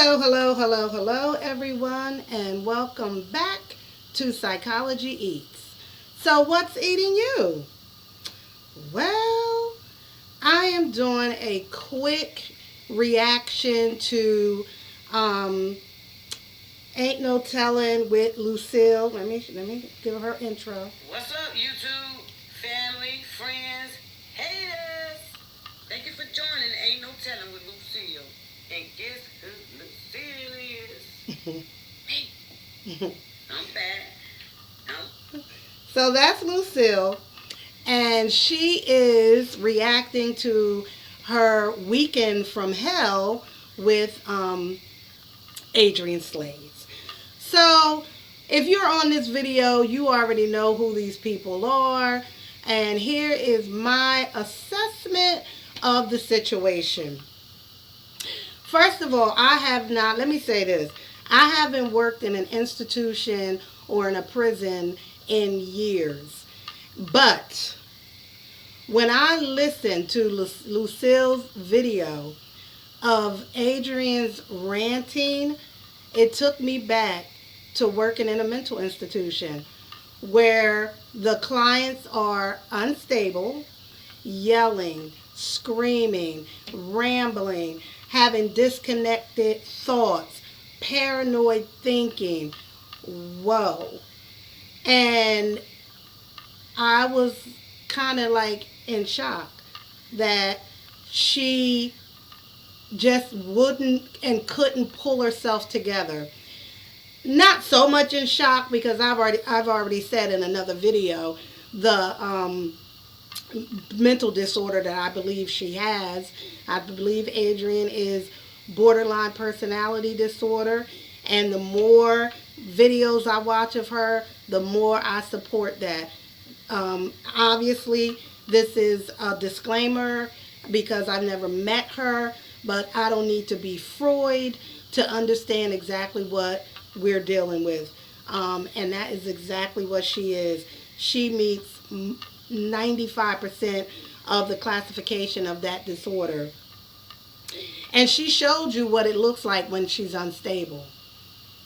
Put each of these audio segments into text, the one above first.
Hello, hello, hello, hello, everyone, and welcome back to Psychology Eats. So, what's eating you? Well, I am doing a quick reaction to um, Ain't No Telling with Lucille. Let me give her intro. What's up, YouTube, family, friends, haters? Thank you for joining Ain't No Telling with Lucille. And guess who Lucille is? Me. I'm back. So that's Lucille, and she is reacting to her weekend from hell with Adrian Slays. So, if you're on this video, you already know who these people are. And here is my assessment of the situation. First of all, I have not, let me say this, I haven't worked in an institution or in a prison in years. But when I listened to Lucille's video of Adrian's ranting, it took me back to working in a mental institution where the clients are unstable, yelling, screaming, rambling, having disconnected thoughts, paranoid thinking. Whoa. And I was kind of like in shock that she just wouldn't and couldn't pull herself together. Not so much in shock because I've already said in another video the mental disorder that I believe she has. I believe Adrienne is borderline personality disorder, and the more videos I watch of her, the more I support that. Obviously, this is a disclaimer because I've never met her, but I don't need to be Freud to understand exactly what we're dealing with. And that is exactly what she is. She meets 95% of the classification of that disorder. And she showed you what it looks like when she's unstable,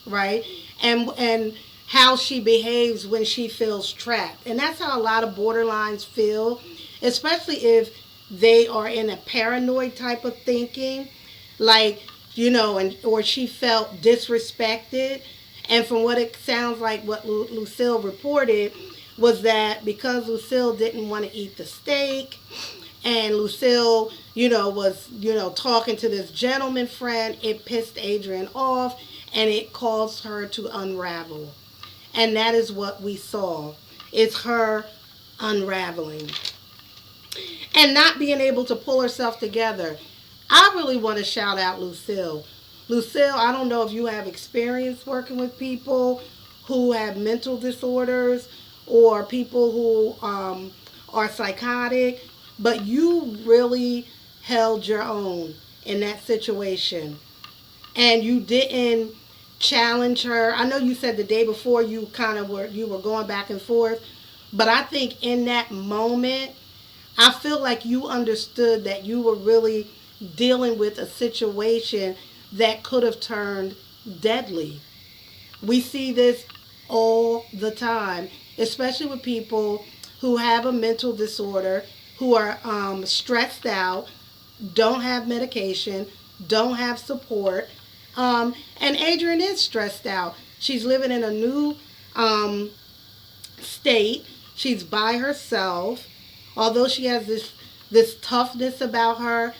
right? And how she behaves when she feels trapped. And that's how a lot of borderlines feel, especially if they are in a paranoid type of thinking, like, and or she felt disrespected. And from what it sounds like, what Lucille reported was that because Lucille didn't want to eat the steak, and Lucille, was, talking to this gentleman friend, it pissed Adrienne off and it caused her to unravel. And that is what we saw. It's her unraveling and not being able to pull herself together. I really want to shout out Lucille. Lucille, I don't know if you have experience working with people who have mental disorders or people who are psychotic, but you really held your own in that situation. And you didn't challenge her. I know you said the day before you were going back and forth, but I think in that moment, I feel like you understood that you were really dealing with a situation that could have turned deadly. We see this all the time, especially with people who have a mental disorder, who are stressed out, don't have medication, don't have support. And Adrienne is stressed out. She's living in a new state. She's by herself. Although she has this toughness about her,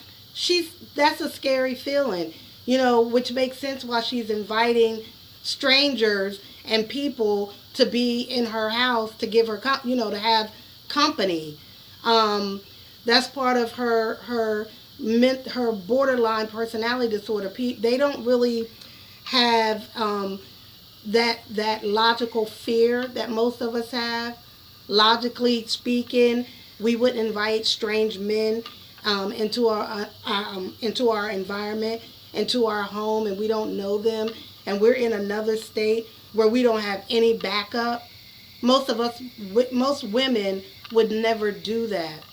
that's a scary feeling. Which makes sense why she's inviting strangers and people to be in her house to give her, to have company. That's part of her borderline personality disorder. They don't really have that logical fear that most of us have. Logically speaking, we wouldn't invite strange men into our environment, into our home, and we don't know them, and we're in another state where we don't have any backup. Most women would never do that,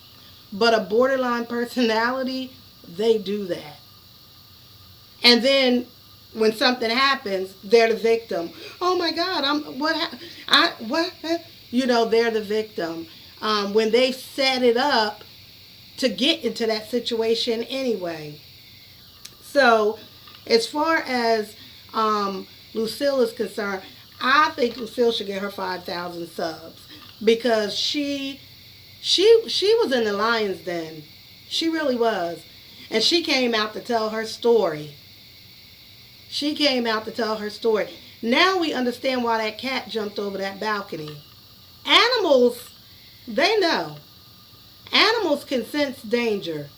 but a borderline personality, they do that. And then when something happens, they're the victim. Oh my God, they're the victim. When they set it up to get into that situation anyway. So, as far as Lucille is concerned, I think Lucille should get her 5,000 subs because she was in the lion's den. She really was, and she came out to tell her story. She came out to tell her story. Now we understand why that cat jumped over that balcony. Animals, they know. Animals can sense danger.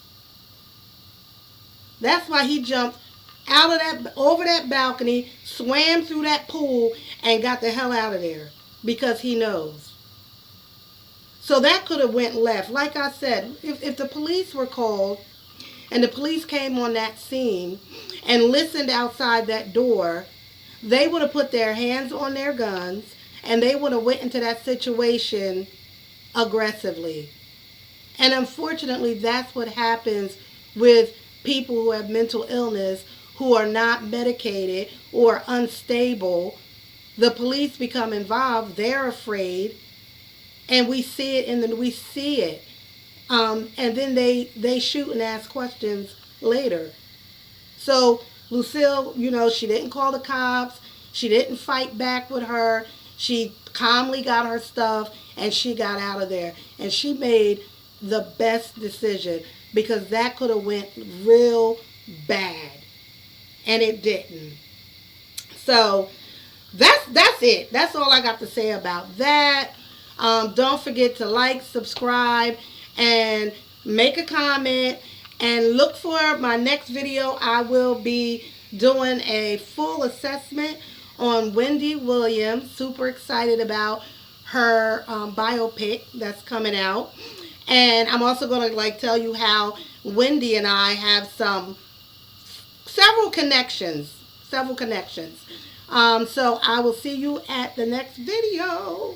That's why he jumped over that balcony, swam through that pool, and got the hell out of there because he knows. So that could have went left. Like I said, if the police were called and the police came on that scene and listened outside that door, they would have put their hands on their guns and they would have went into that situation aggressively. And unfortunately, that's what happens with people who have mental illness, who are not medicated or unstable. The police become involved. They're afraid, and we see it. And then they shoot and ask questions later. So Lucille, she didn't call the cops. She didn't fight back with her. She calmly got her stuff and she got out of there. And she made the best decision because that could have went real bad. And it didn't. So that's it. That's all I got to say about that. Don't forget to like, subscribe, and make a comment. And look for my next video. I will be doing a full assessment on Wendy Williams. Super excited about her biopic that's coming out. And I'm also going to tell you how Wendy and I have several connections. So I will see you at the next video.